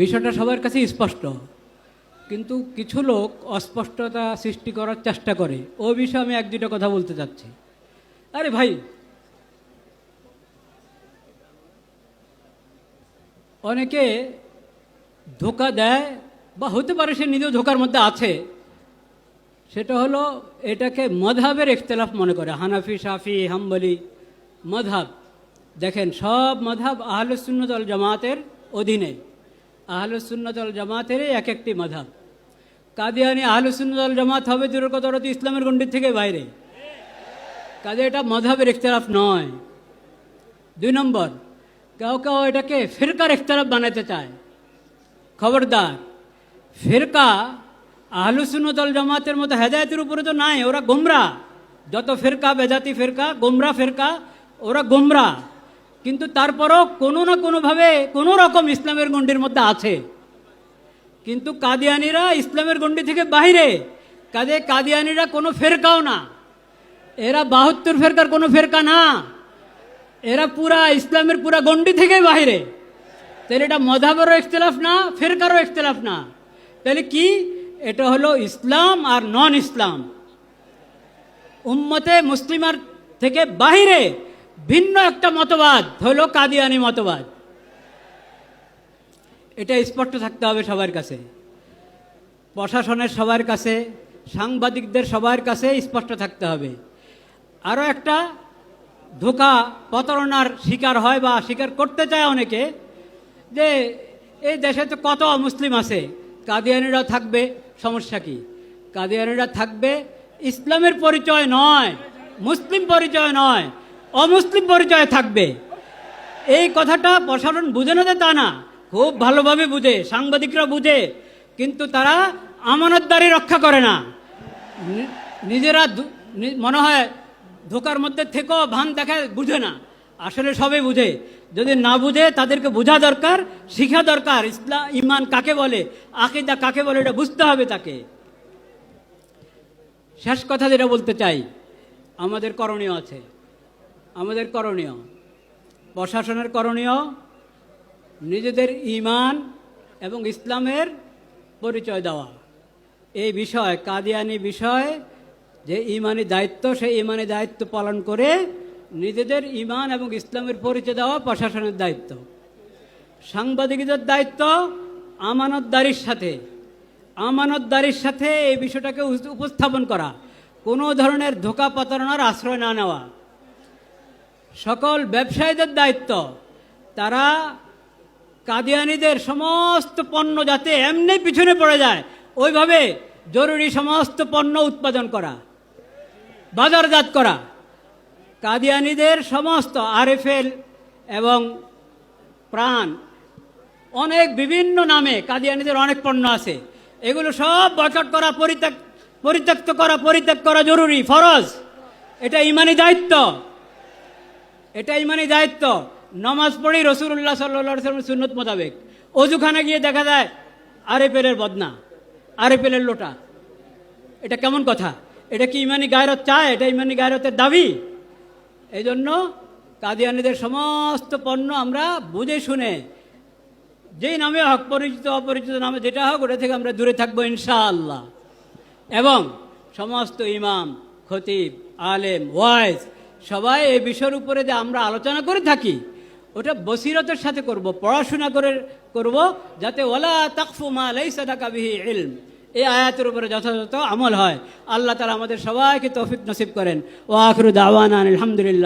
বিষয়টা সবার কাছে স্পষ্ট, কিন্তু কিছু লোক অস্পষ্টতা সৃষ্টি করার চেষ্টা করে। ও বিষয়ে আমি এক দুটো কথা বলতে চাচ্ছি। আরে ভাই, অনেকে ধোঁকা দেয়, বা হতে পারে সে নিজেও ধোঁকার মধ্যে আছে। সেটা হলো এটাকে মযহাবের ইখতিলাফ মনে করে। হানাফি, শাফি, হাম্বলি মযহাব, দেখেন সব মযহাব আহলুস সুন্নাত ওয়াল জামাতের অধীনে। আহলুস সুন্নাত ওয়াল জামাতেরই এক একটি মযহাব। কাদিয়ানি আহলুস সুন্নাত ওয়াল জামাত হবে দূরের কথা, ওরা তো ইসলামের গণ্ডির থেকে বাইরে। কাজে এটা মযহাবের ইখতিলাফ নয়। 2 নম্বর, কেউ কেউ এটাকে ফিরকার ইখতিলাফ বানাতে চায়। খবরদার, ফিরকা আহলুস সুন্নাত ওয়াল জামাতের মতো হেদায়েতের উপরে তো নাই, ওরা গোমরাহ। যত ফিরকা, বেদাতি ফিরকা, গোমরাহ ফিরকা, ওরা গোমরাহ। কিন্তু তারপরও কোনো না কোনোভাবে কোনো রকম ইসলামের গণ্ডির মধ্যে আছে। কিন্তু কাদিয়ানিরা ইসলামের গণ্ডি থেকে বাইরে। কাজে কাদিয়ানিরা কোনো ফেরকাও না, এরা 72 ফেরকার কোনো ফেরকা না, এরা পুরা ইসলামের পুরা গণ্ডি থেকে বাইরে। তাহলে এটা মযহাবেরও ইখতিলাফ না, ফেরকারও ইখতিলাফ না। তাহলে কি? এটা হলো ইসলাম আর নন ইসলাম। উম্মতে মুসলিমার থেকে বাহিরে ভিন্ন একটা মতবাদ হলো কাদিয়ানি মতবাদ। এটা স্পষ্ট থাকতে হবে সবার কাছে, প্রশাসনের সবার কাছে, সাংবাদিকদের সবার কাছে স্পষ্ট থাকতে হবে। আরও একটা ধোঁকা, প্রতারণার শিকার হয় বা স্বীকার করতে চায় অনেকে, যে এই দেশে তো কত মুসলিম আছে, কাদিয়ানিরা থাকবে, সমস্যা কি? কাদিয়ানিরা থাকবে ইসলামের পরিচয় নয়, মুসলিম পরিচয় নয়, অমুসলিম পরিচয় থাকবে। এই কথাটা প্রশাসন বুঝে না যে তা না, খুব ভালোভাবে বুঝে, সাংবাদিকরা বুঝে, কিন্তু তারা আমানতদারি রক্ষা করে না। নিজেরা মনে হয় ধোকার মধ্যে থেকেও ভান দেখায়, বুঝে না। আসলে সবাই বুঝে। যদি না বুঝে তাদেরকে বোঝা দরকার, শিখা দরকার। ইসলাম, ইমান কাকে বলে, আকীদা কাকে বলে, এটা বুঝতে হবে তাকে। শেষ কথা যেটা বলতে চাই, আমাদের করণীয় আছে। আমাদের করণীয়, প্রশাসনের করণীয়, নিজেদের ঈমান এবং ইসলামের পরিচয় দেওয়া। এই বিষয়, কাদিয়ানি বিষয় যে ঈমানি দায়িত্ব, সেই ঈমানি দায়িত্ব পালন করে নিজেদের ঈমান এবং ইসলামের পরিচয় দেওয়া প্রশাসনের দায়িত্ব। সাংবাদিকদের দায়িত্ব আমানতদারির সাথে এই বিষয়টাকে উপস্থাপন করা, কোনো ধরনের ধোঁকা প্রতারণার আশ্রয় না নেওয়া। সকল ব্যবসায়ীদের দায়িত্ব, তারা কাদিয়ানিদের সমস্ত পণ্য যাতে এমনি পিছনে পড়ে যায়, ওইভাবে জরুরি সমস্ত পণ্য উৎপাদন করা, বাজারজাত করা। কাদিয়ানিদের সমস্ত আরএফএল এবং প্রাণ, অনেক বিভিন্ন নামে কাদিয়ানিদের অনেক পণ্য আছে, এগুলো সব বয়কট করা, পরিত্যাগ করা জরুরি, ফরজ। এটা ঈমানি দায়িত্ব, এটা ঈমানি দায়িত্ব। নামাজ পড়ি রাসূলুল্লাহ সাল্লাল্লাহু আলাইহি ওয়াসাল্লামের সুন্নত মোতাবেক, অজুখানে গিয়ে দেখা যায় আরএফএলের বদনা, আরএফএলের লোটা। এটা কেমন কথা? এটা কি ঈমানি গায়রত চায়? এটা ঈমানি গায়রতের দাবি? এই জন্য কাদিয়ানিদের সমস্ত পণ্য আমরা বুঝে শুনে, যেই নামে হোক, পরিচিত অপরিচিত নামে যেটা হোক, ওটা থেকে আমরা দূরে থাকবো ইনশাআল্লাহ। এবং সমস্ত ইমাম, খতিব, আলেম, ওয়াইজ সবাই এই বিষয়ের উপরে যে আমরা আলোচনা করে থাকি, ওটা বসিরতের সাথে করব, পড়াশোনা করে করব, যাতে ওয়ালা তাকফু মা লাইসা লাকা বিহি ইলম, এই আয়াতের উপরে যথাযথ আমল হয়। আল্লাহ তাআলা আমাদের সবাইকে তৌফিক নসিব করেন। ওয়া আখিরু দাওয়ানা আলহামদুলিল্লাহ।